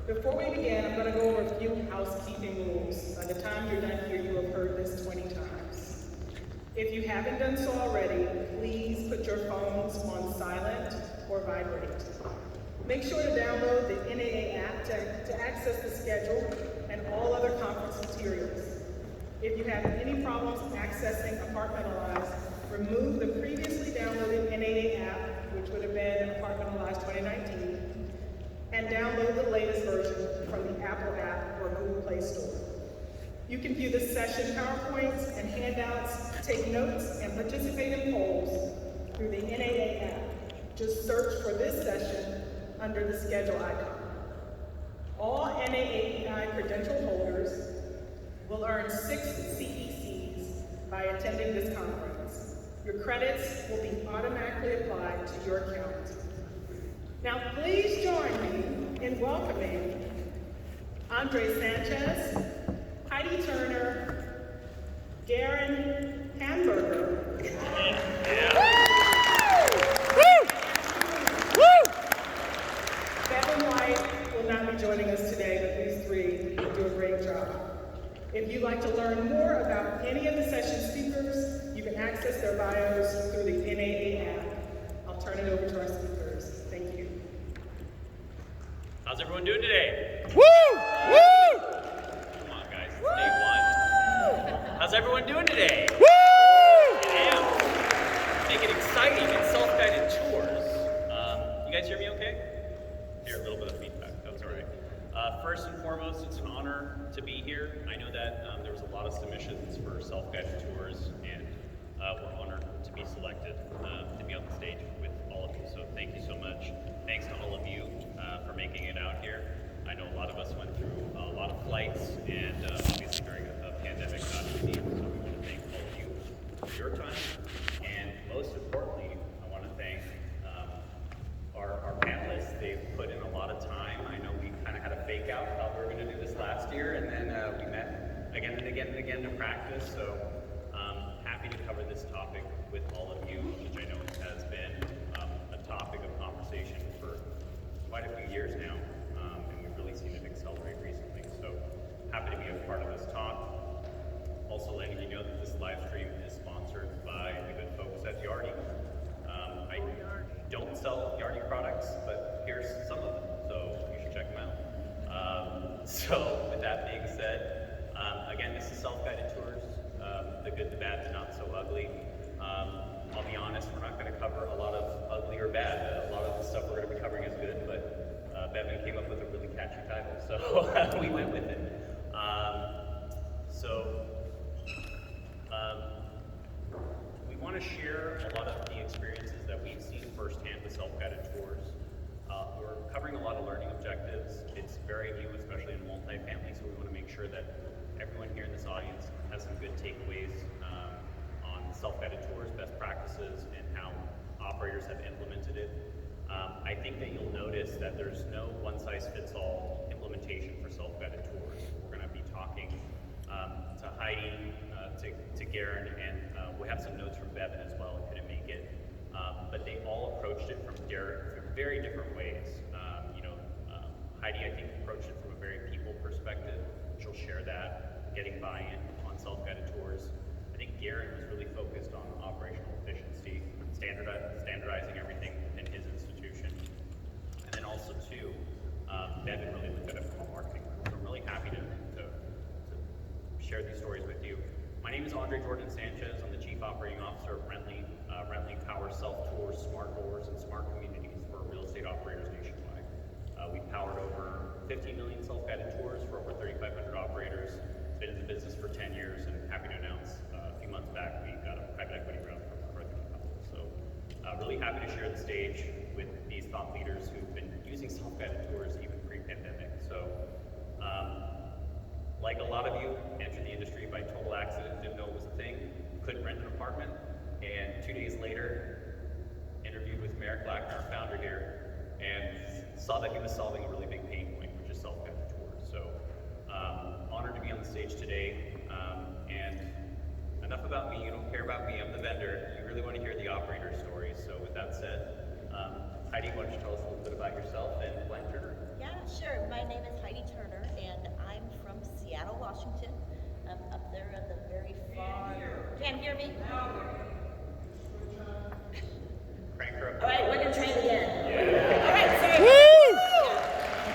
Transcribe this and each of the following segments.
Before we begin, I'm going to go over a few housekeeping rules. By the time you're done here, you have heard this 20 times. If you haven't done so already, please put your phones on silent or vibrate. Make sure to download the NAA app to access the schedule and all other conference materials. If you have any problems accessing Apartmentalize, remove the previously downloaded NAA app, which would have been Apartmentalize 2019, and download the latest version from the Apple app or Google Play Store. You can view the session PowerPoints and handouts, take notes, and participate in polls through the NAA app. Just search for this session under the schedule icon. All NAAPI credential holders will earn 6 CECs by attending this conference. Your credits will be automatically applied to your account. Now please join me in welcoming Andre Sanchez, Heidi Turner, Garin Hamburger, will not be joining us today, but these three do a great job. If you'd like to learn more about any of the session speakers, you can access their bios through the NAA app. I'll turn it over to our speakers. Thank you. How's everyone doing today? Woo! Woo! Come on, guys, it's day one. How's everyone doing today? Woo! Damn. Make it exciting and self-guided tours. You guys hear me okay? Hear a little bit of feedback, that's all right. First and foremost, it's an honor to be here. I know that there was a lot of submissions for self-guided tours, and we're honored to be selected to be on the stage with all of you. So thank you so much. Thanks to all of you for making it out here. I know a lot of us went through a lot of flights, and obviously during a pandemic, not easy. So we want to thank all of you for your time, and most importantly, I want to thank our panelists. They've put in a lot of time. I know we kind of had a fake out how we were going to do this last year, and then we met again and again and again to practice. So happy to cover this topic with all of you, which I know has been a topic of conversation for quite a few years now, and we've really seen it accelerate recently. So happy to be a part of this talk. Also letting you know that this live stream is sponsored by the good folks at Yardi. I don't sell Yardi products, but here's some of them, so you should check them out. So with that being said, again, this is self-guided tours, the good, the bad, the not so ugly. I'll be honest, we're not going to cover a lot of ugly or bad. A lot of the stuff we're going to be covering is good, but Bevan came up with a really catchy title, so we went with it. We want to share a lot of the experiences that we've seen firsthand with self-guided tours. We're covering a lot of learning objectives. It's very new, especially in multifamily, so we want to make sure that everyone here in this audience has some good takeaways on self-guided tours, best practices, and how operators have implemented it. I think that you'll notice that there's no one-size-fits-all implementation for self-guided tours. We're going to be talking to Heidi, to Garin, and we have some notes from Bevan as well, who couldn't make it. But they all approached it from very different ways. Heidi, I think, approached it from a very people perspective. She'll share that, getting buy-in on self-guided tours. I think Garin was really focused on operational efficiency, standardizing everything within his institution. And then also, too, Bevan really looked at it from a marketing lens. So I'm really happy to share these stories with you. My name is Andre Sanchez. I'm the Chief Operating Officer of Rentley. Rentley powers self-tours, smart doors, and smart communities for real estate operators nationwide. We've powered over 15 million self-guided tours for over 3,500 operators. Been in the business for 10 years, and happy to announce a few months back we got a private equity round from Northern Capital. So really happy to share the stage with these thought leaders who've been using self-guided tours even pre-pandemic. So like a lot of you, entered the industry by total accident, didn't know it was a thing, couldn't rent an apartment, and 2 days later, interviewed with Merrick Lackner, our founder here, and saw that he was solving a really big pain point, which is self-guided tours. So honored to be on the stage today, and enough about me. You don't care about me, I'm the vendor. You really want to hear the operator stories. So with that said, Heidi, why don't you tell us a little bit about yourself and Blank Turner? Yeah, sure. My name is Can't hear me? Crank her up. All right, we're gonna try it again. Yeah. All right, sorry. Woo!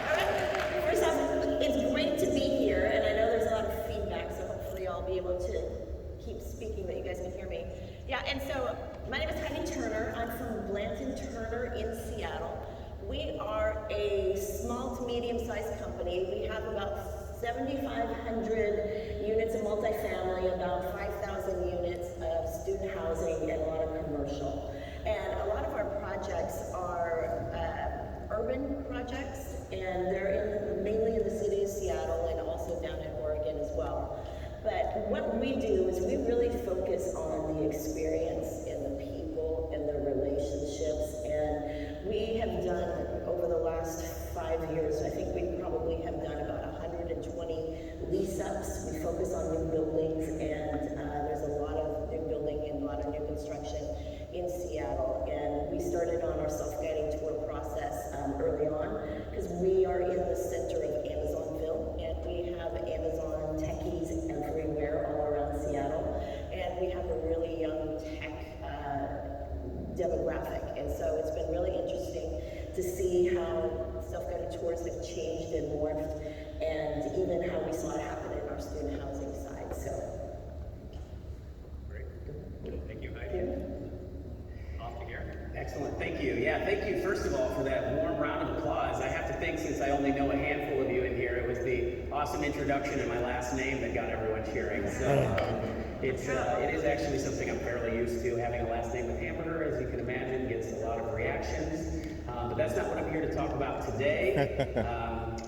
All right. First off, it's great to be here, and I know there's a lot of feedback, so hopefully I'll be able to keep speaking, but you guys can hear me. Yeah, and so my name is Heidi Turner. I'm from Blanton Turner in Seattle. We are a small to medium-sized company. We have about 7,500 units of multifamily, about 5,000 units of student housing, and a lot of commercial. And a lot of our projects are urban projects, and they're mainly in the city of Seattle and also down in Oregon as well. But what we do is we really focus on the experience and the people and the relationships. And we have done, over the last 5 years, I think we probably have done about 120 lease-ups. We focus on new buildings, and there's a lot of new building and a lot of new construction in Seattle. And we started on our self-guiding tour process early on because we are in the center of Amazonville, and we have Amazon techies everywhere all around Seattle, and we have a really young tech demographic. And so it's been really interesting to see how self-guided tours have changed and morphed, and even how we saw it happen in our student housing side. So Great. Thank you, Heidi. Off to Garin. Excellent, thank you. Yeah, thank you first of all for that warm round of applause. I have to think, since I only know a handful of you in here, it was the awesome introduction and my last name that got everyone cheering. So it is actually something I'm fairly used to. Having a last name with Hamburger, as you can imagine, gets a lot of reactions. But that's not what I'm here to talk about today.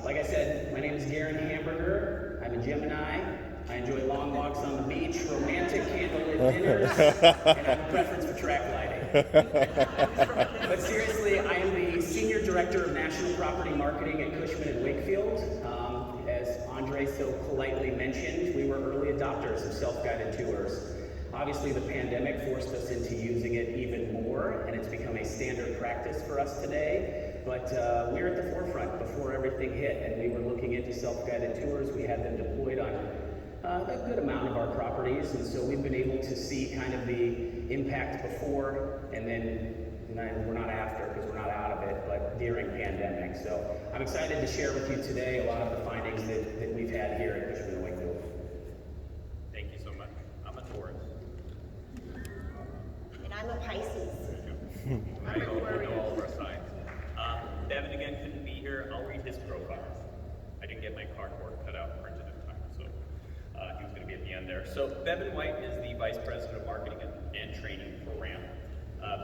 Like I said, my name is Garin Hamburger. I'm a Gemini. I enjoy long walks on the beach, romantic candlelit dinners, and I have a preference for track lighting. But seriously, I am the Senior Director of National Property Marketing at Cushman & Wakefield. As Andre so politely mentioned, we were early adopters of self-guided tours. Obviously, the pandemic forced us into using it even more, and it's become a standard practice for us today. But we were at the forefront before everything hit, and we were looking into self-guided tours. We had them deployed on a good amount of our properties, and so we've been able to see kind of the impact before, and then we're not after, because we're not out of it, but during pandemic. So I'm excited to share with you today a lot of the findings that we've had here at Cushman & Wakefield. Thank you so much. I'm a Taurus. and I'm a Pisces. I know all of our signs. Devin again couldn't be here. I'll read his profile. I didn't get my cardboard cut out and printed in time, so he was going to be at the end there. So Bevan White is the Vice President of Marketing and Training for RAM.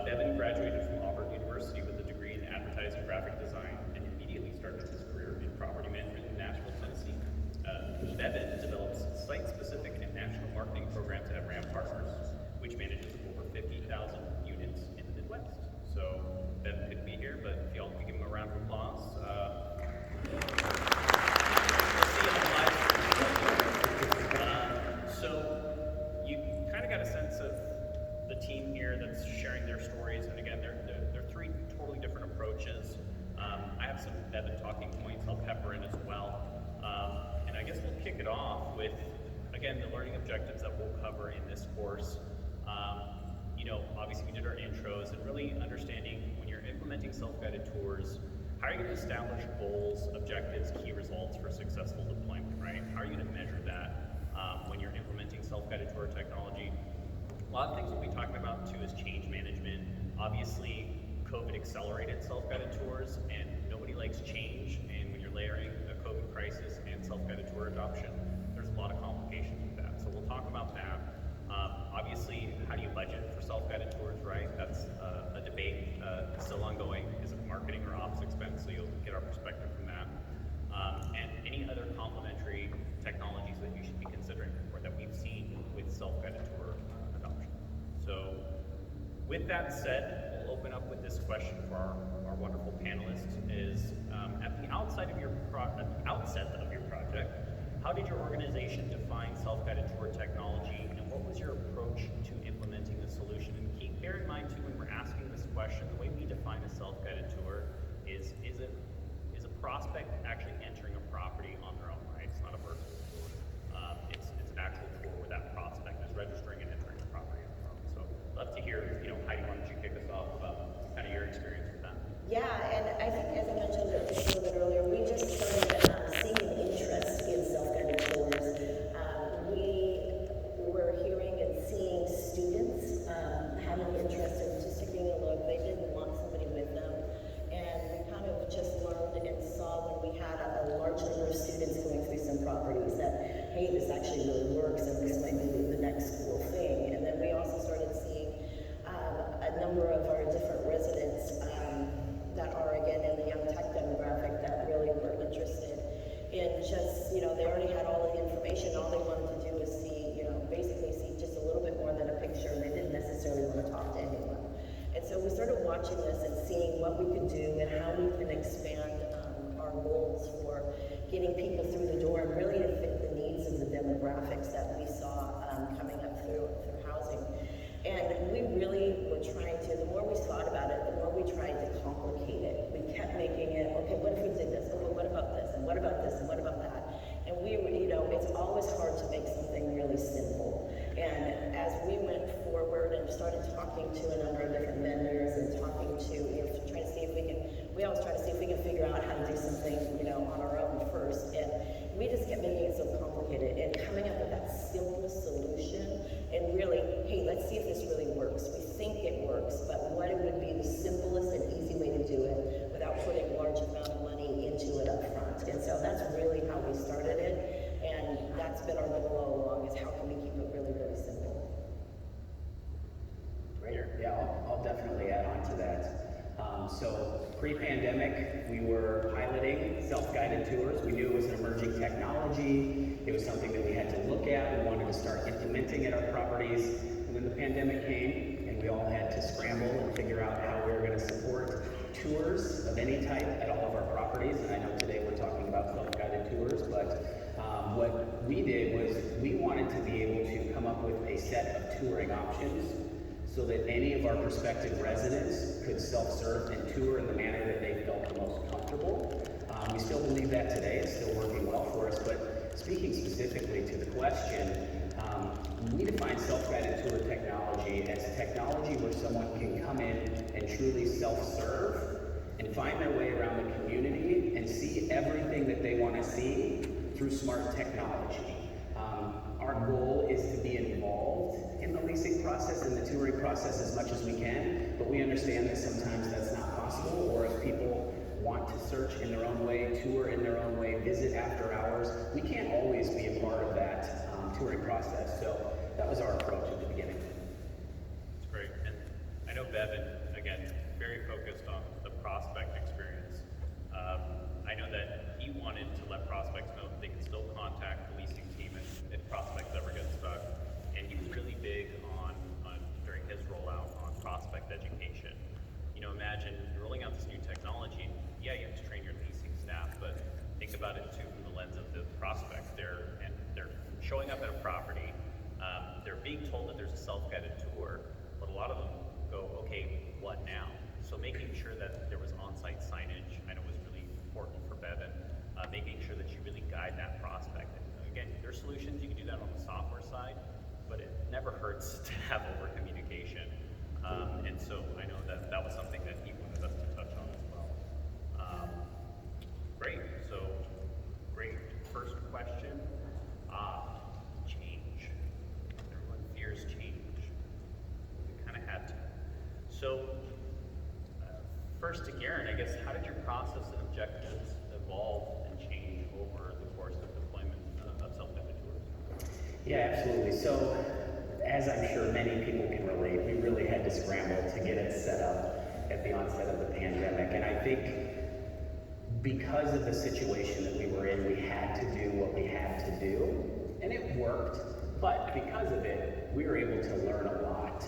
Bevan graduated from Auburn University with a degree in advertising graphic design and immediately started his career in property management in Nashville, Tennessee. Bevan develops site-specific and national marketing programs at RAM Partners, which manages over 50,000 units in the Midwest. So Bevan couldn't be here, but if y'all could give him a round of applause. So you kind of got a sense of the team here that's sharing their stories, and again, they're three totally different approaches. I have some Bevan talking points I'll pepper in as well, and I guess we'll kick it off with, again, the learning objectives that we'll cover in this course. Obviously we did our intros, and really understanding when you're implementing self-guided tours, how are you going to establish goals, objectives, key results for successful deployment, right? How are you going to measure that when you're implementing self-guided tour technology? A lot of things we'll be talking about too is change management. Obviously, COVID accelerated self-guided tours, and nobody likes change, and when you're layering a COVID crisis and self-guided tour adoption, there's a lot of complications with that. So we'll talk about that. Obviously, how do you budget for self-guided tours, right? That's a debate still ongoing. Is it marketing or ops expense? So you'll get our perspective from that. And any other complementary technologies that you should be considering or that we've seen with self-guided tour adoption. So with that said, we'll open up with this question for our wonderful panelists is, at the outset of your project, how did your organization define self-guided tour technology, and what was your approach to implementing the solution? And bear in mind too, when we're asking this question, the way we define a self-guided tour is a prospect actually entering a property on their own, right? It's not a virtual tour. It's an actual tour where that prospect is registering and entering the love to hear, Heidi, why don't you kick us off about kind of your experience with that? Yeah, and I think, as I mentioned just a little bit earlier, we just started seeing an interest in self-guided tours. We were hearing and seeing students having interest in just taking a look. They didn't want somebody with them. And we kind of just learned and saw when we had a large number of students going through some properties that, hey, this actually really works and this might be the next cool thing. And then we also started seeing a number of our different residents that are, again, in the young tech demographic that really were interested in just, they already had all of the information. All they wanted to do was see, basically see just a little bit more than a picture. They didn't necessarily want to talk to anyone. And so we started watching this and seeing what we could do and how we can expand our goals for getting people through the door and really to fit the needs of the demographics that we saw coming up through housing. And we really were trying to, the more we thought about it, the more we tried to complicate it. We kept making it, okay, what if we did this? Okay, what about this? And what about this? And what about that? And we were, it's always hard to make something really simple. And as we went forward and started talking to a number of different vendors and talking to, trying to see if we can, we always try to see if we can figure out how to do something, on our own first. And we just kept making it so complicated and coming up with that simple solution and really, hey, let's see if this really works. We think it works, but what it would be the simplest and easy way to do it without putting a large amount of money into it up front. And so that's really how we started it. And that's been our goal all along, is how can we keep it really, really simple. Great. Yeah, I'll definitely add on to that. So pre-pandemic, we were piloting self-guided tours. We knew it was an emerging technology. It was something that we had to look at. We wanted to start implementing at our properties. And then the pandemic came, and we all had to scramble and figure out how we were going to support tours of any type at all of our properties. And I know today we're talking about self-guided tours, but what we did was we wanted to be able to come up with a set of touring options so that any of our prospective residents could self-serve and tour in the manner that they felt the most comfortable. We still believe that today. It's still working well for us, but speaking specifically to the question, we define self-guided tour technology as technology where someone can come in and truly self-serve and find their way around the community and see everything that they want to see through smart technology. Our goal is to be involved in the leasing process and the touring process as much as we can, but we understand that sometimes that's not possible, or if people want to search in their own way, tour in their own way, visit after hours, we can't always be a part of that touring process. So that was our approach at the beginning. That's great. And I know Bevan, again, very focused on the prospect experience. I know that he wanted to let prospects know that they can still contact the leasing team if prospects ever get stuck. And he was really big on during his rollout on prospect education. Imagine rolling out this new technology. Yeah, you have to train your leasing staff, but think about it too from the lens of the prospects. They're showing up at a property. They're being told that there's a self-guided tour, but a lot of them go, okay, what now? So making sure that there was on-site signage, I know was really important for Bevan. Making sure that you really guide that prospect. And again, there are solutions, you can do that on the software side, but it never hurts to have over communication. And so I know that was something that he wanted us to touch on as well. Great, so great. First question, change. Everyone fears change. We kind of had to. So first to Garin, I guess, how did your process and objectives evolve and change over the course of deployment of self-guided tours? Yeah, absolutely. So, as I'm sure many people can relate, we really had to scramble to get it set up at the onset of the pandemic. And I think because of the situation that we were in, we had to do what we had to do. And it worked, but because of it, we were able to learn a lot.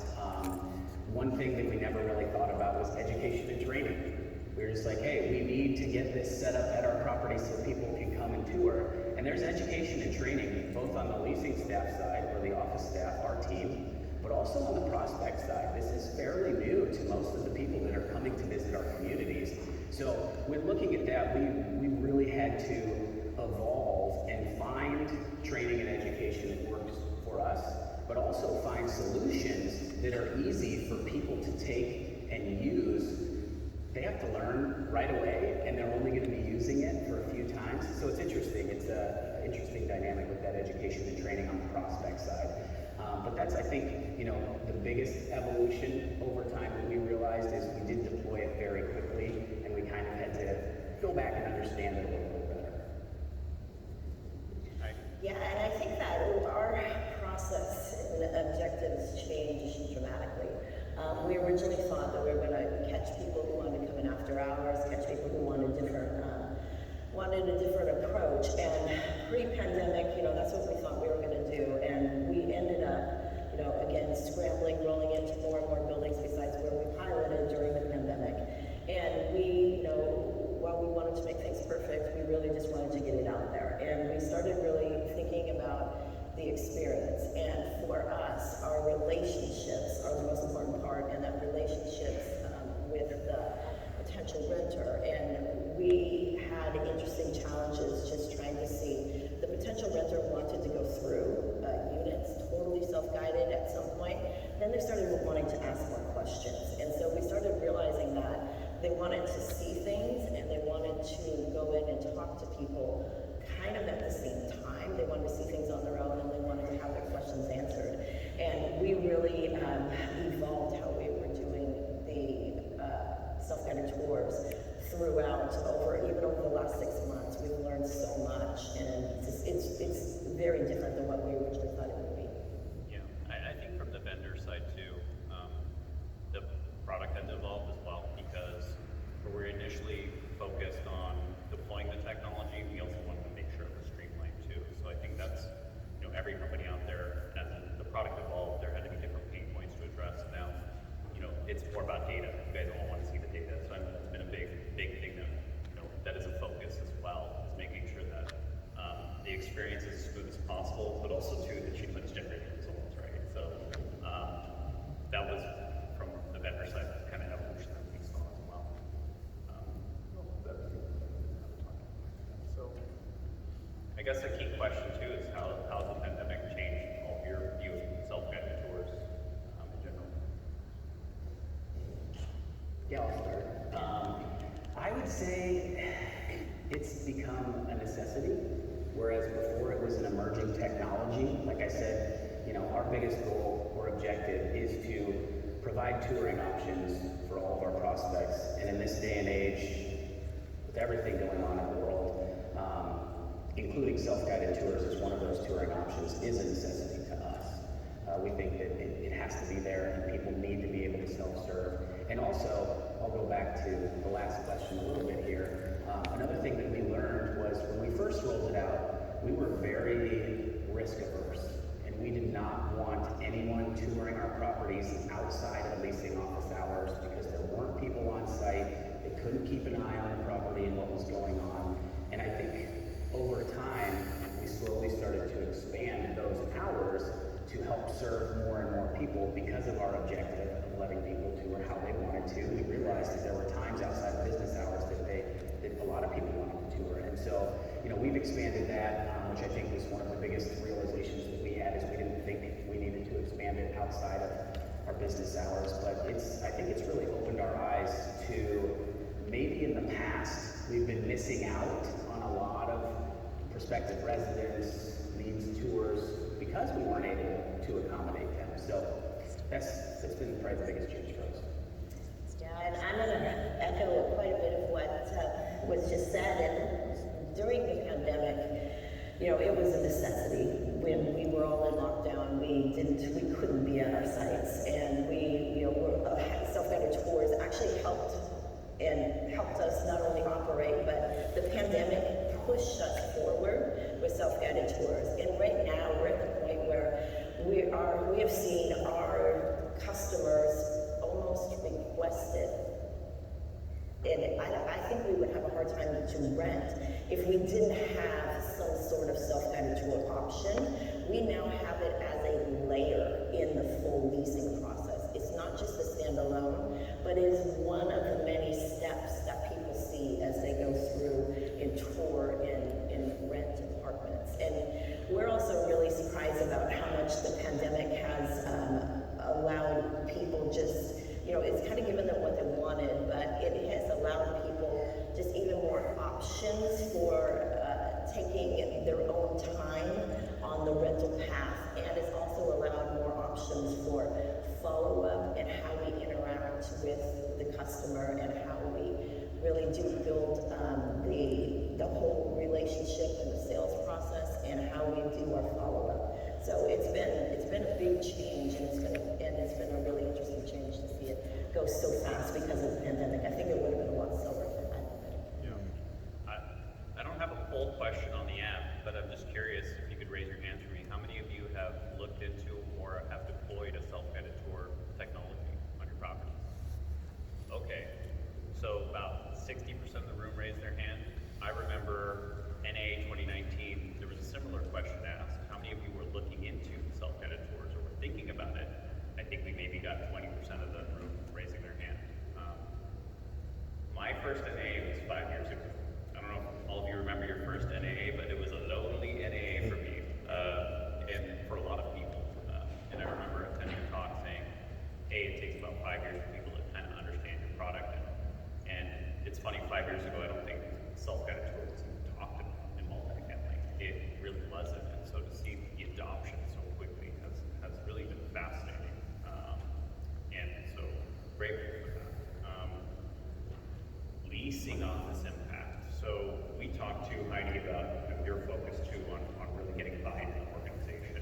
One thing that we never really thought about was education and training. We were just like, hey, we need to get this set up at our property so people can come and tour. And there's education and training both on the leasing staff side, or the office staff, our team, but also on the prospect side. This is fairly new to most of the people that are coming to visit our communities. So when looking at that, we really had to evolve and find training and education that works for us, but also find solutions that are easy for people to take and use, they have to learn right away, and they're only going to be using it for a few times. So it's interesting. It's an interesting dynamic with that education and training on the prospect side. But that's, I think, the biggest evolution over time that we realized is we did deploy it very quickly, and we kind of had to go back and understand it a little bit better. Yeah, and I think that our process and objectives changed dramatically. We originally thought that we were going to catch people who wanted to come in after hours, catch people who wanted a different approach. And pre-pandemic, that's what we thought we were going to do. And we ended up, again, scrambling, rolling into more and more buildings besides where we piloted during the pandemic. And we, while we wanted to make things perfect, we really just wanted to get it out there. And we started really thinking about the experience. And for us, our relationships are the most important part, and that relationships with the potential renter. And we had interesting challenges just trying to see the potential renter wanted to go through units, totally self-guided at some point. Then they started wanting to ask more questions. And so we started realizing that they wanted to see things and they wanted to go in and talk to people kind of at the same time. They wanted to see things on their own and they wanted to have their questions answered. And we really evolved how we were doing the self-guided tours throughout even over the last 6 months. We've learned so much, and it's very different than what we originally thought it would be. Yeah, I think from the vendor side too, the product has evolved as well, because we're initially focused on deploying the technology. We also wanted to make sure it was streamlined too. So I think that's, every company out there, as the product evolved, there had to be different pain points to address. Now, it's more about data. You guys all want to see the data. So it's been a big thing that, that is a focus as well, is making sure that the experience is as smooth as possible, but also too that you generate results, right? So that was from the vendor side, kind of evolution that we saw as well. So I guess the key question too is how the pandemic changed all of your view of self-guided tours in general. Yeah, I'll start. I would say it's become a necessity, whereas before it was an emerging technology. Like I said, our biggest goal or objective is to provide touring options for all of our prospects. And in this day and age, with everything going on in the world, including self-guided tours as one of those touring options is a necessity to us. We think that it has to be there, and people need to be able to self-serve. And also, I'll go back to the last question a little bit here. Another thing that we learned was when we first rolled it out, we were very risk averse, and we did not want anyone touring our properties outside of leasing office hours because there weren't people on site. They couldn't keep an eye on the property and what was going on. And I think over time, we slowly started to expand those hours to help serve more and more people because of our objective of letting people tour how they wanted to. We realized that there were times outside of business hours that a lot of people wanted to tour. And so, we've expanded that, which I think was one of the biggest realizations that we had, is we didn't think we needed to expand it outside of our business hours. But I think it's really opened our eyes to maybe in the past, we've been missing out on a lot of prospective residents, leads, tours, because we weren't able to accommodate them. So that's been probably the biggest change for us. Yeah, and I'm going to echo quite a bit of what was just said. And during the pandemic, it was a necessity. When we were all in lockdown, we couldn't be at our sites, and self-guided tours actually helped us not only operate, but the pandemic pushed us forward with self-guided tours. And right now, we're at the point where we have seen our customers almost requested, and I think we would have a hard time to rent if we didn't have some sort of self-guided tour option. We now have it as a layer in the full leasing process. It's not just a standalone, but it is one of the many steps that people see as they go through and tour and rent apartments. And we're also really surprised about how much the pandemic has allowed the rental path, and it's also allowed more options for follow-up and how we interact with the customer and how we really do build the whole relationship and the sales process and how we do our follow-up. So it's been a big change, and it's been a really interesting change to see it go so fast because of the pandemic. I think it would have been a lot slower if it hadn't been. I don't have a poll question on the app, but I'm just curious if you could raise your hand for me. How many of you have looked into or have deployed a self-guided tour technology on your property? Okay, so about 60% of the room raised their hand. I remember NAA 2019, there was a similar question asked. How many of you were looking into self-guided tours or were thinking about it? I think we maybe got 20% of the room raising their hand. My first NAA was 5 years ago. I don't know if all of you remember your first NAA, but it was a lonely NAA for me, and for a lot of people. And I remember attending a talk saying, hey, it takes about 5 years for people to kind of understand your product. And it's funny, 5 years ago, I don't think self-guided tour was even talked about in multifamily. It really wasn't. And so to see the adoption so quickly has really been fascinating. And so grateful for that. Leasing office impact. So we talked to Heidi about your focus too on really getting buy-in in the organization,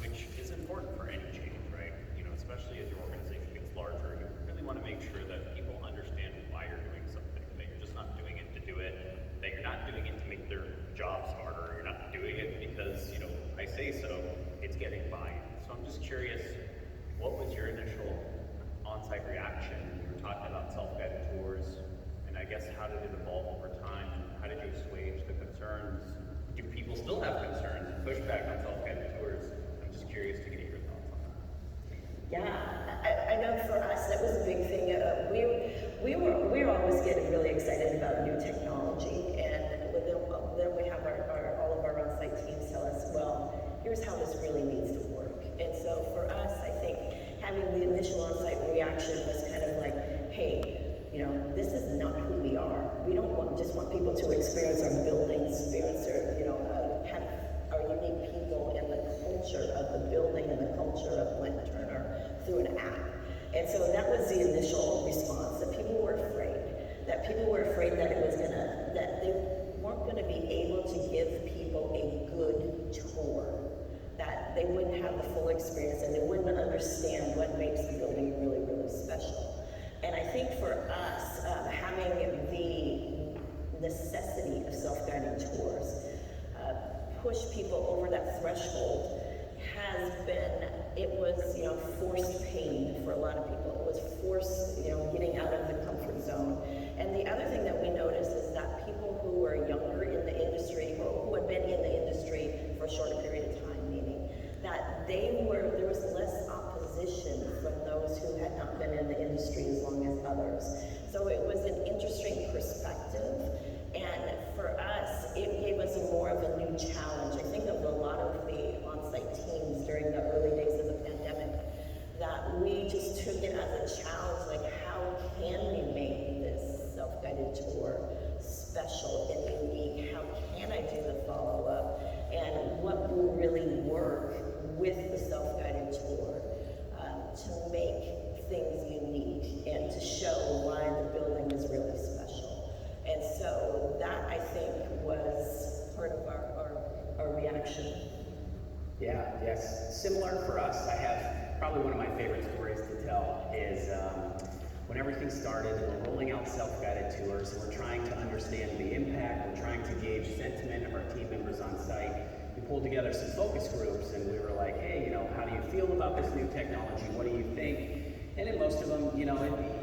which is important for any change, right? You know, especially as your organization gets larger, you really want to make sure that people understand why you're doing something, that you're just not doing it to do it, that you're not doing it to make their jobs harder, you're not doing it because, you know, I say so, it's getting buy-in. So I'm just curious, what was your initial on-site reaction? You were talking about self-guided tours, and I guess how did it evolve over time? How did you assuage the concerns? Do people still have concerns and pushback on self-guided tours? I'm just curious to get your thoughts on that. Yeah, I know for us that was a big thing. We were always getting really excited about new technology, and then we have all of our on-site teams tell us, well, here's how this really needs to work. And so for us, I think having the initial on-site reaction was kind of like, hey, you know, this is not who we are. We don't just want people to experience our building, experience our, you know, have our unique people and the culture of the building and the culture of Glen Turner through an app. And so that was the initial response, that people were afraid. That people were afraid that that they weren't gonna be able to give people a good tour, that they wouldn't have the full experience and they wouldn't understand what makes the building really, really special. And I think for us, having the necessity of self-guided tours push people over that threshold has been, it was, you know, forced pain for a lot of people. It was forced, you know, getting out of the comfort zone. And the other thing that we noticed is that people who were younger in the industry or who had been in the industry for a shorter period of time, meaning that there was less opposition from those who had not been in the industry as long as others. So it was an interesting perspective, and for us, it gave us more of a new challenge. I think of a lot of the on-site teams during the early days of the pandemic, that we just took it as a challenge, like how can we make this self-guided tour special and unique? How can I do the follow-up? And what will really work with the self-guided tour to make things unique and to show why the building is really special. And so that, I think, was part of our reaction. Yeah, yes. Similar for us, I have probably one of my favorite stories to tell is when everything started and we're rolling out self-guided tours and we're trying to understand the impact, we're trying to gauge sentiment of our team members on site. We pulled together some focus groups and we were like, hey, you know, how do you feel about this new technology? What do you think? And in most of them, you know,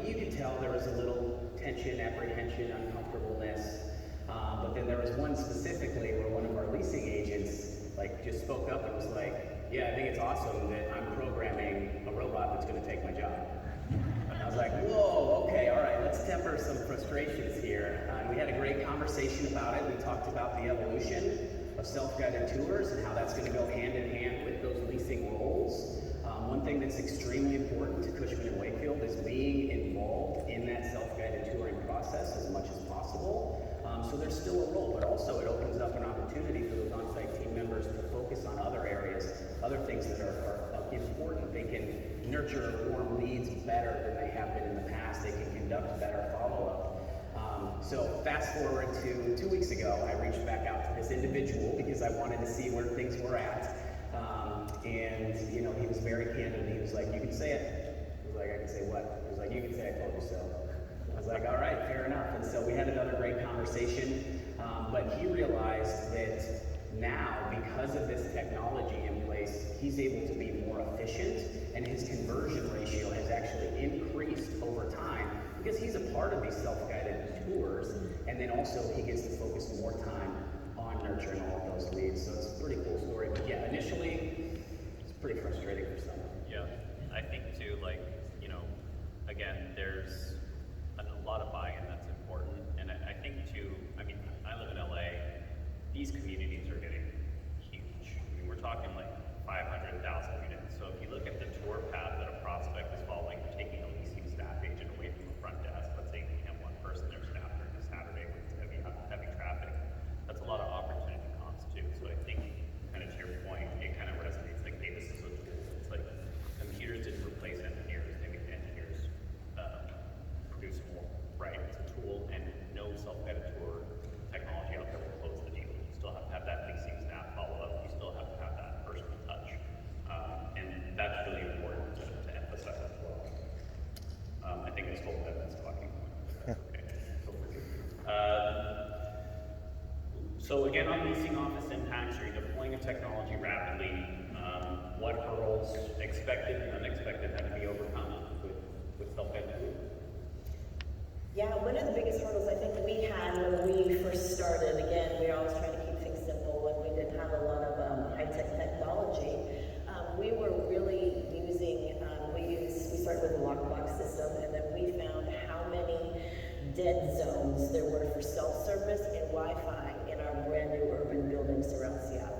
you could tell there was a little tension, apprehension, uncomfortableness. But then there was one specifically where one of our leasing agents like just spoke up and was like, yeah, I think it's awesome that I'm programming a robot that's going to take my job. And I was like, whoa, okay, all right, let's temper some frustrations here. We had a great conversation about it. We talked about the evolution of self-guided tours and how that's going to go hand in hand with those leasing roles. One thing that's extremely important to Cushman & Wakefield is being involved in that self-guided touring process as much as possible. So there's still a role, but also it opens up an opportunity for those on-site team members to focus on other areas, other things that are important. They can nurture warm leads better than they have been in the past. They can conduct better follow-up. So fast forward to 2 weeks ago, I reached back out to this individual because I wanted to see where things were at. And you know, he was very candid. He was like, "You can say it." I was like, "I can say what?" He was like, "You can say I told you so." I was like, "All right, fair enough." And so we had another great conversation. But he realized that now, because of this technology in place, he's able to be more efficient, and his conversion ratio has actually increased over time because he's a part of these self-guided tours, and then also he gets to focus more time on nurturing all of those leads. So it's a pretty cool story. But yeah, initially, it's pretty frustrating for some. Yeah, I think too, like, you know, again, there's a lot of buy-in that's important, and I think too, I mean, I live in LA, these communities are getting huge. I mean, we're talking like 500,000 units. So if you look at the tour path that a prospect is following, taking a leasing staff agent away from the front desk, let's say we have one person there staff during a Saturday with heavy traffic, that's a lot of opportunity costs too. So I think, kind of to your point, it kind of resonates like, hey, this is a tool. It's like computers didn't replace engineers, they made engineers producible, right? It's a tool, and no self-guided tour technology out there will close the deal. You still have to have that leasing staff follow up. You still have to have that personal touch, and that's really important to emphasize as well. I think I stole Evan's talking point. Okay. So again, on leasing office impacts, are you deploying a technology rapidly? What hurdles, expected and unexpected, had to be overcome with self-guided tours? Yeah, one of the biggest hurdles I think we had when we first started, again, we were always trying to keep things simple and we didn't have a lot of high-tech technology. We were really using, we started with a lockbox system, and then we found how many dead zones there were for self-service and Wi-Fi in our brand new urban buildings around Seattle.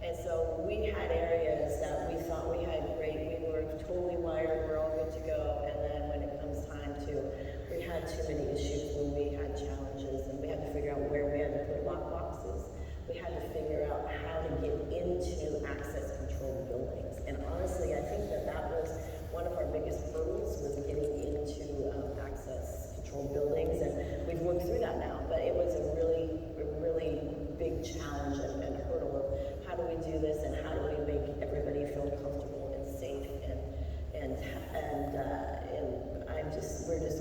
And so we had areas that we thought we had great, we were totally wired, we're all good to go, and then when it comes time to, we had too many issues when we had challenges, and we had to figure out where we had to put lock boxes. We had to figure out how to get into access controlled buildings. And honestly, I think that was one of our biggest hurdles, was getting into access controlled buildings, and we've worked through that now, but it was a really big challenge and hurdle of how do we do this, and how do we make everybody feel comfortable and safe, and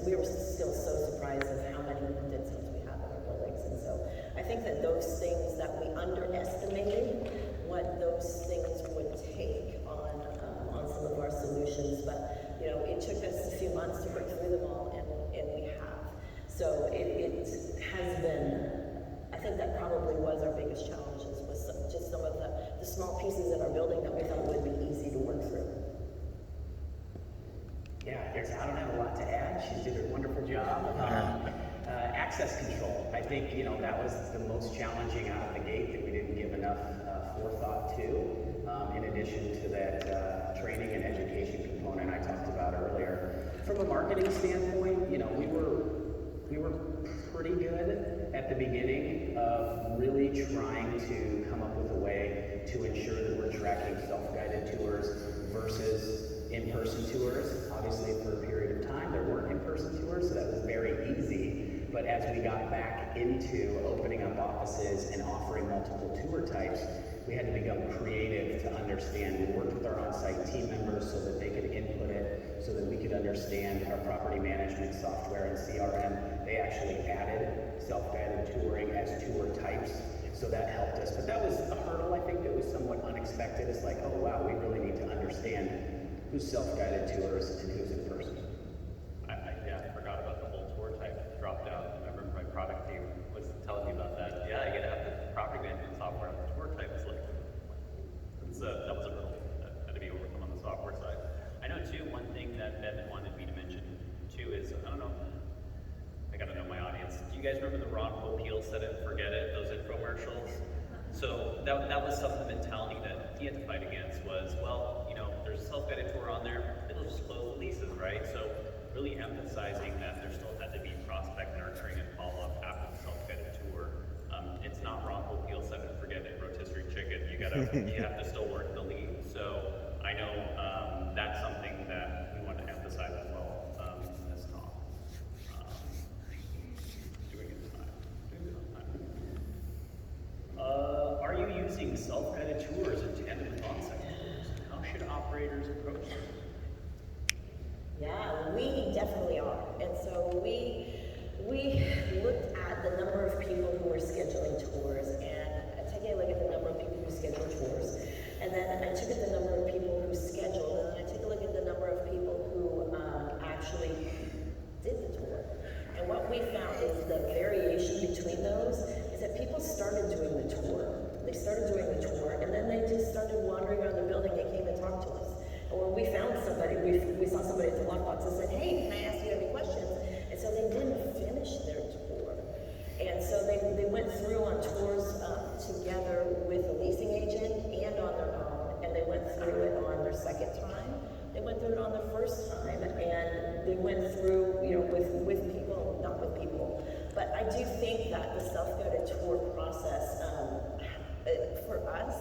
we were still so surprised of how many dead zones we have in our buildings. And so I think that those things that we underestimated, what those things would take on some of our solutions, but you know, it took us a few months to work through them all, and we have. So it has been, I think that probably was our biggest challenges, was just some of the small pieces in our building that we thought would be easy to work through. Yeah, I don't have a lot to add. She did a wonderful job. Access control. I think, you know, that was the most challenging out of the gate that we didn't give enough forethought to, in addition to that training and education component I talked about earlier. From a marketing standpoint, you know, we were pretty good at the beginning of really trying to come up with a way to ensure that we're tracking self-guided tours versus in-person tours. Obviously, for a period of time, there weren't in-person tours, so that was very easy. But as we got back into opening up offices and offering multiple tour types, we had to become creative to understand. We worked with our on-site team members so that they could input it, so that we could understand our property management software and CRM. They actually added self-guided touring as tour types, so that helped us. But that was a hurdle, I think, that was somewhat unexpected. It's like, oh wow, we really need to understand who's self-guided tours and who's in person. I forgot about the whole tour type drop down. I remember my product team was telling me about that. Yeah, you gotta have the property management software on the tour type. It's like, that was a hurdle that had to be overcome on the software side. I know too, one thing that Evan wanted me to mention too is, I don't know, I gotta know my audience. Do you guys remember the Ron Popeil Set It and Forget It, those infomercials? So that was some of the mentality that he had to fight against was, well, you know, there's a self-guided tour on there, it'll just close the leases, right? So really emphasizing that there still had to be prospect nurturing and follow-up after the self-guided tour you have to still work the lead. So I know that's something that we want to emphasize as well in this talk. Doing it on time. Are you using self-guided tours in tandem with on-site tours? How should operators approach them? Yeah, we definitely are. And so we looked at the number of people who were scheduling tours, and taking a look at the number of people who schedule tours. And then I took at the number of people who scheduled, and then I took a look at the number of people who actually did the tour. And what we found is the variation between those is that people started doing the tour. They started doing the tour, and then they just started wandering around the building. They came and talked to us. And when we found somebody, we saw somebody at the lockbox and said, "Hey, can I ask you any questions?" And so they didn't finish their tour. And so they went through on tours together with a leasing agent and on their own, and they went through it on their second time. They went through it on their first time, and they went through, with people, not with people. But I do think that the self-guided tour process, for us,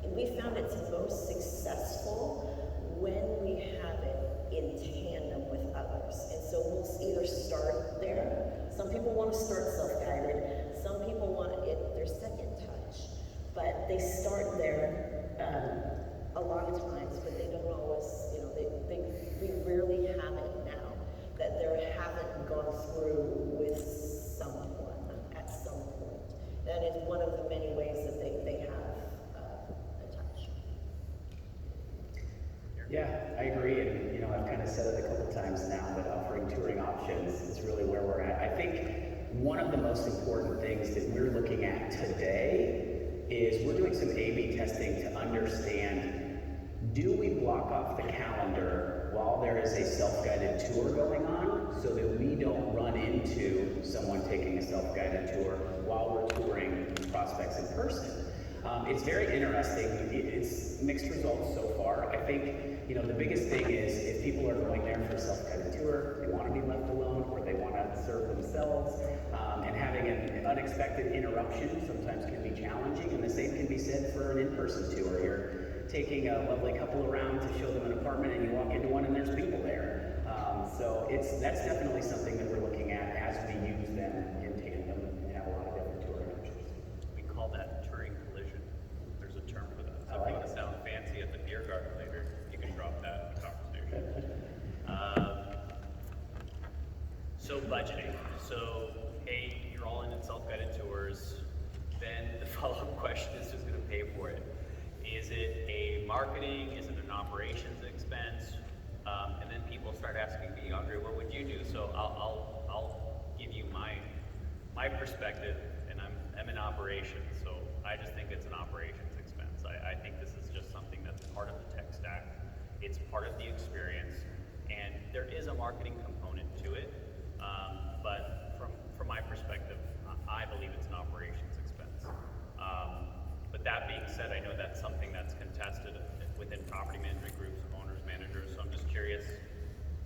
we found it's most successful when we have it in tandem with others. And so we'll either start there. Some people want to start self-guided. Some people want it their second touch. But they start there a lot of times, but they don't always, we rarely have it now that they haven't gone through with someone at some point. That is one of the many ways that they have a touch. Yeah, I agree, and I've kind of said it a couple times now, that offering touring options is really where we're at. I think one of the most important things that we're looking at today is we're doing some A/B testing to understand, do we block off the calendar while there is a self-guided tour going on so that we don't run into someone taking a self-guided tour while we're touring prospects in person? It's very interesting. It's mixed results so far. I think, the biggest thing is if people are going there for a self-guided tour, they want to be left alone or they want to serve themselves, and having an unexpected interruption sometimes can be challenging, and the same can be said for an in-person tour. You're taking a lovely couple around to show them an apartment and you walk into one and there's people there. So that's definitely something that we're looking at as we use them in tandem and have a lot of different touring options. We call that touring collision. There's a term for that. So if you want to sound fancy at the beer garden later, you can drop that in the conversation. So budgeting. So, hey, you're all in self-guided tours. Then the follow-up question is who's going to pay for it? Is it a marketing? Is it an operations expense? And then people start asking me, Andre, what would you do? So I'll give you my perspective, and I'm in operations, so I just think it's an operations expense. I think this is just something that's part of the tech stack. It's part of the experience, and there is a marketing component to it, but from my perspective, I believe it's an operations expense. But that being said, I know that's something that's contested within property management groups, owners, managers, so I'm just curious,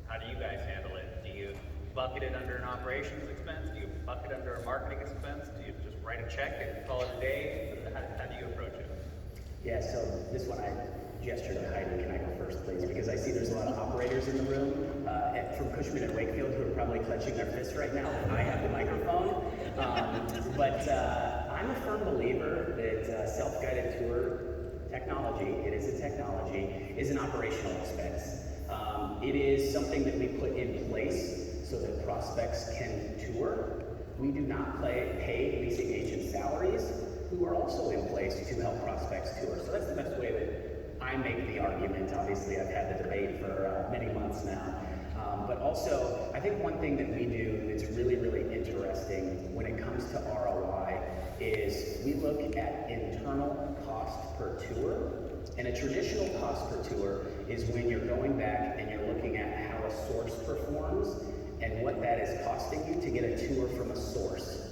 how do you guys handle it? Do you bucket it under an operations expense? Do you bucket it under a marketing expense? Do you just write a check and call it a day? How do you approach it? Yeah, so this one I gesture to Heidi. Can I go first, please? Because I see there's a lot of operators in the room from Cushman and Wakefield who are probably clenching their fists right now. I have the microphone. But I'm a firm believer that self-guided tour technology, it is a technology, is an operational expense. It is something that we put in place so that prospects can tour. We do not pay leasing agent salaries, who are also in place to help prospects tour. So that's the best way that I make the argument. Obviously, I've had the debate for many months now. But also, I think one thing that we do that's really, really interesting when it comes to ROI is we look at internal cost per tour. And a traditional cost per tour is when you're going back and you're looking at how a source performs and what that is costing you to get a tour from a source.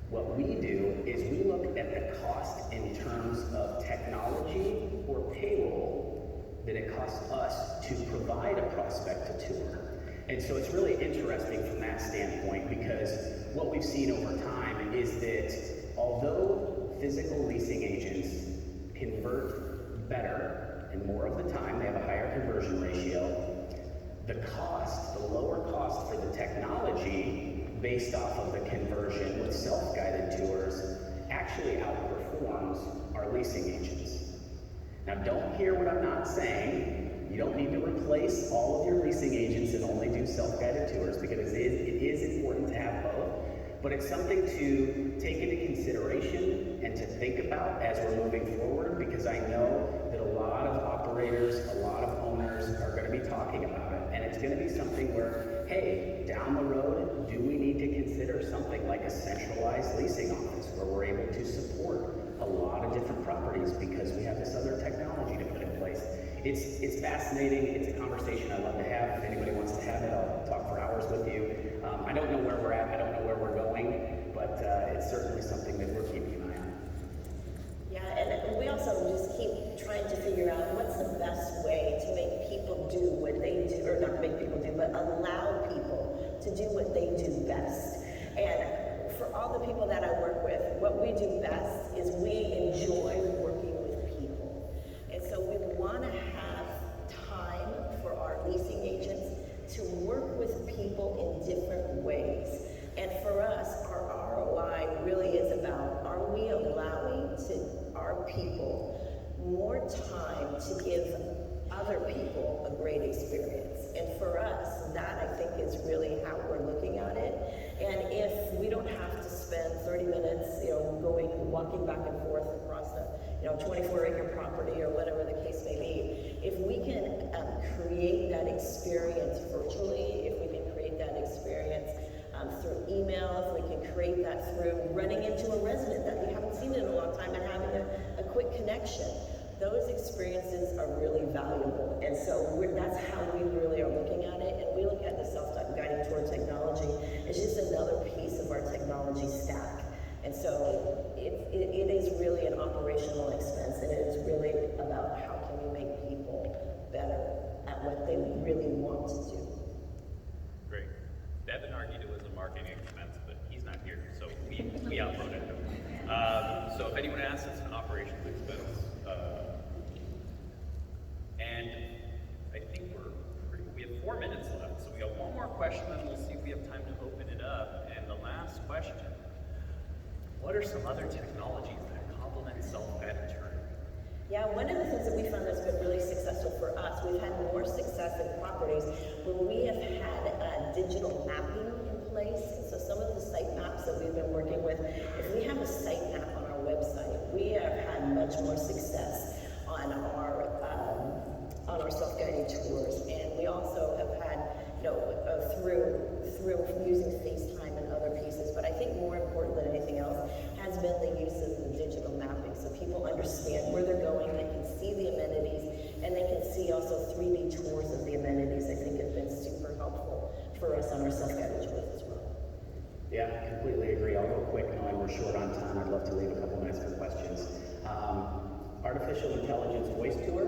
What we do is we look at the cost in terms of technology or payroll that it costs us to provide a prospect a tour. And so it's really interesting from that standpoint, because what we've seen over time is that although physical leasing agents convert better and more of the time. They have a higher conversion ratio. The cost, the lower cost for the technology based off of the conversion with self-guided tours actually outperforms our leasing agents. Now don't hear what I'm not saying. You don't need to replace all of your leasing agents and only do self-guided tours, because it is important to have both. But it's something to take into consideration and to think about as we're moving forward, because I know that a lot of operators, a lot of owners are going to be talking about it. And it's going to be something where, hey, down the road, do we need to consider something like a centralized leasing office where we're able to support a lot of different properties because we have this other technology to put in place? It's fascinating. It's a conversation I love to have. If anybody wants to have it, I'll talk for hours with you. I don't know where we're at. I don't know where we're going, but it's certainly something that we're keeping an eye on. Yeah, and we also just keep trying to figure out what's the best way to make people do what they do, or not make people do, but allow people to do what they do best. And for all the people that I work with, what we do best is we enjoy working with people. And so we want to have time for our leasing agents to work with people in different ways. And for us, our ROI really is about, are we allowing our people more time to give other people a great experience? And for us, that I think is really how we're looking at it. And if we don't have to spend 30 minutes, walking back and forth across a 24-acre property or whatever the case may be, if we can create that experience virtually, if we can create that experience through email, if we can create that through running into a resident that we haven't seen in a long time and having a quick connection, those experiences are really valuable. And so that's how we really are looking at it. And we look at the self-guiding tour technology as just another piece of our technology stack. And so it is really an operational expense, and it is really about how can we make people better at what they really want to do. Great. Devin argued it was a marketing expense, but he's not here, so we outvoted him. So if anyone asks, it's an operations expense. And I think we have 4 minutes left, so we got one more question, and we'll see if we have time to open it up. And the last question: what are some other technologies that complement self-guided touring? Yeah, one of the things that we found that's been really successful for us, we've had more success in properties where we have had digital mapping in place. And so some of the site maps that we've been working with, if we have a site map on our website, we have had much more success on our self-guided tours. And we also have had, through using FaceTime and other pieces. But I think more important than anything else has been the use of the digital mapping, so people understand where they're going, they can see the amenities, and they can see also 3D tours of the amenities. I think have been super helpful for us on our self-guided tours as well. Yeah, I completely agree. I'll go quick knowing we're short on time. I'd love to leave a couple minutes for questions. Artificial intelligence voice tour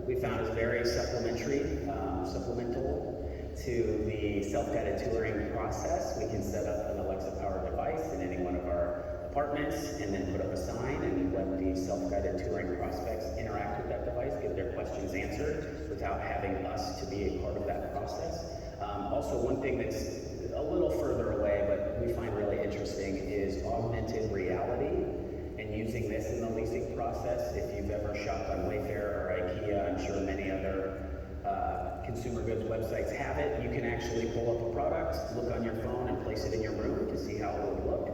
we found is very supplemental to the self-guided touring process. We can set up an Alexa-powered device in any one of our apartments and then put up a sign and let the self-guided touring prospects interact with that device, get their questions answered without having us to be a part of that process. Also, one thing that's a little further away but we find really interesting is augmented reality, and using this in the leasing process. If you've ever shopped on Wayfair or IKEA, I'm sure many other consumer goods websites have it. You can actually pull up a product, look on your phone, and place it in your room to see how it would look.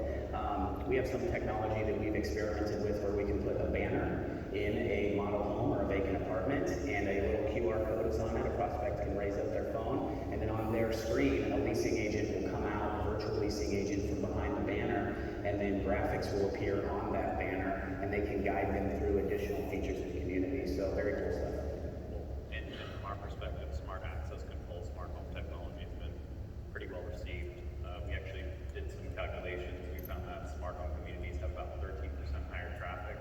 We have some technology that we've experimented with where we can put a banner in a model home or a vacant apartment, and a little QR code is on it. A prospect can raise up their phone, and then on their screen, a leasing agent will come out, a virtual leasing agent from behind the banner, and then graphics will appear on that banner, and they can guide them through additional features of the community. So very cool stuff. And from our perspective, smart access control, smart home technology has been pretty well received. We actually did some calculations. We found that smart home communities have about 13% higher traffic,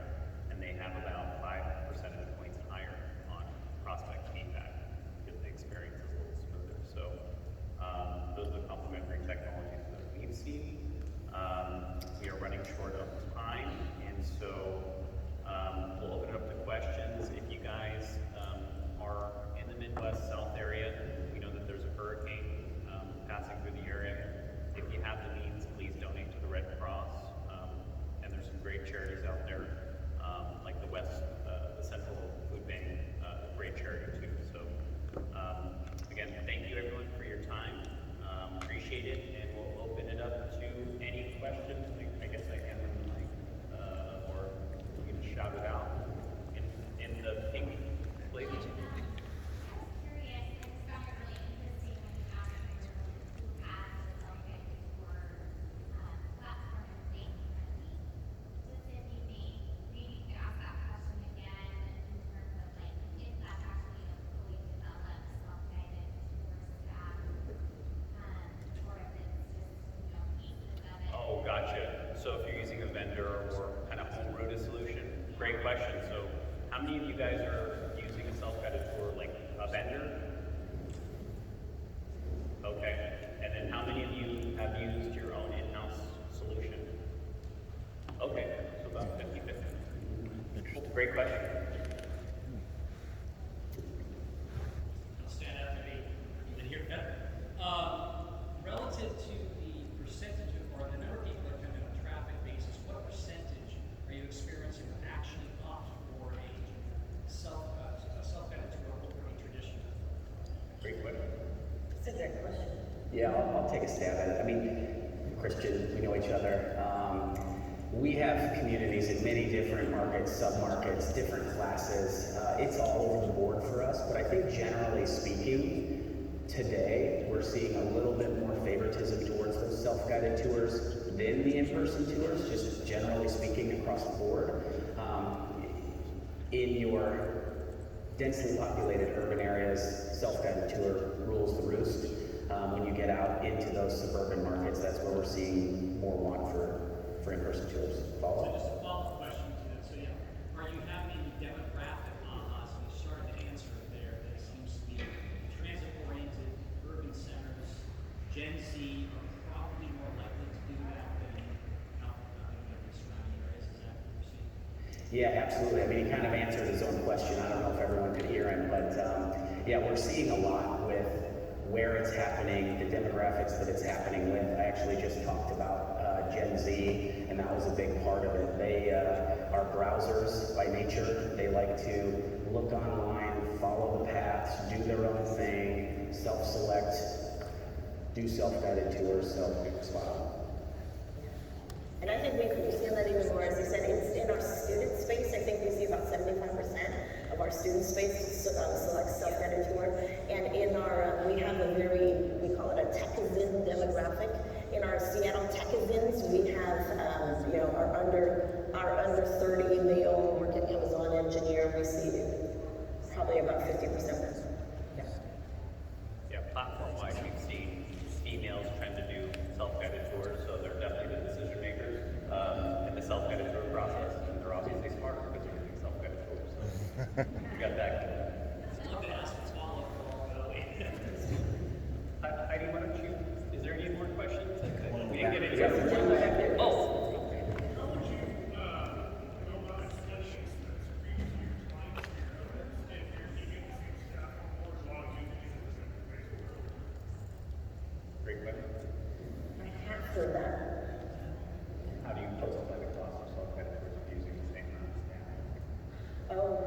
and they have about 5 percentage points higher on prospect feedback because the experience is a little smoother. So those are the complementary technologies that we've seen. We are running short of time, and so Great question. So, how many of you guys are using a self-guided tour like a vendor? Okay. And then how many of you have used your own in-house solution? Okay, so about 50-50. Great question. I'll stand out to be even here better. Relative to the percentage of, or the number of people that come in on a traffic basis, what percentage are you experiencing that actually opt for a self-guided tour over a traditional? Great question. That's a great question. Yeah, I'll take a stab at it. I mean, Christian, we know each other. We have communities in many different markets, sub-markets, different classes. It's all over the board for us, but I think generally speaking, today we're seeing a little bit more favoritism towards those self-guided tours than the in-person tours, just generally speaking across the board. In your densely populated urban areas, self-guided tour rules the roost. When you get out into those suburban markets, that's where we're seeing more want for in-person tours. Follow? So just a follow-up question to that. So yeah, are you having any demographic aha? So you started to answer it there. That seems to be transit-oriented, urban centers, Gen Z are probably more likely to do that than out in the surrounding areas. Is that what you're seeing? Yeah, absolutely. I mean, he kind of answered his own question. I don't know if everyone could hear him, but yeah, we're seeing a lot with where it's happening, the demographics that it's happening with. I actually just talked about Gen Z, and that was a big part of it. They are browsers by nature. They like to look online, follow the paths, do their own thing, self-select, do self-guided tours, spot on. And I think we could see that even more, as you said, in our student space. I think we see about 75% of our student space select self-guided tour. And in our, we have a very, we call it a tech-a-zen demographic. In our Seattle tech-a-zens, we have, our under 30 male working Amazon engineer. We see probably about 50%. Yeah, platform-wise, we've seen females trying to do self-guided tours, so they're definitely the decision makers in the self-guided tour process, and they're obviously smart because they're doing self-guided tours. So we got that. I'd love to ask a follow-up for all the way. Heidi, why don't you? Is there any more questions? We Yeah. didn't get Yeah. into. Oh. How would you go about explaining this to your clients here if you're keeping the same staff on board as long as you use the same Facebook? Great question. For that. How do you justify the cost of self-guided tours if using the same amount of staff? Oh,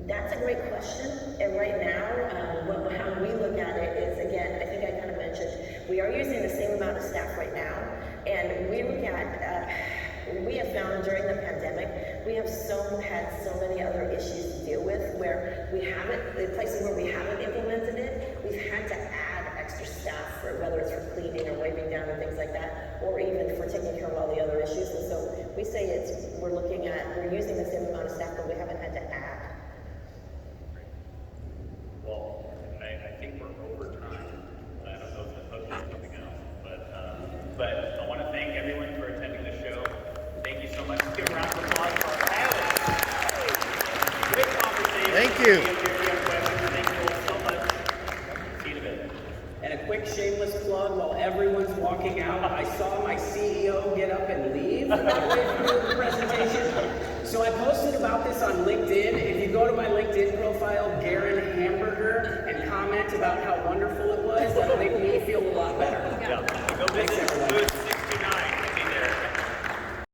that's a great question. And right now, how we look at it is, again, I think I kind of mentioned, we are using the same amount of staff right now. And we look at, we have found during the pandemic, we have had so many other issues to deal with where we haven't, the places where we haven't implemented it, we've had to add extra staff for whether it's for cleaning or wiping down and things like that, or even for taking care of all the other issues. And so we say we're using the same amount of staff, but we haven't had to add. Well, I think we're over time. I don't know if the host has something else, but I want to thank everyone for attending the show. Thank you so much. Let's give a round of applause for our panelists. Great conversation. Thank you. Thank you all so much. See you in a bit. And a quick shameless plug while everyone's walking out. I saw my CEO get up and leave halfway through the presentation. So I posted about this on LinkedIn. If you go to my LinkedIn profile, Garin Hamburger, and comment about how wonderful it was, that'll make me feel a lot better. Yeah. Go visit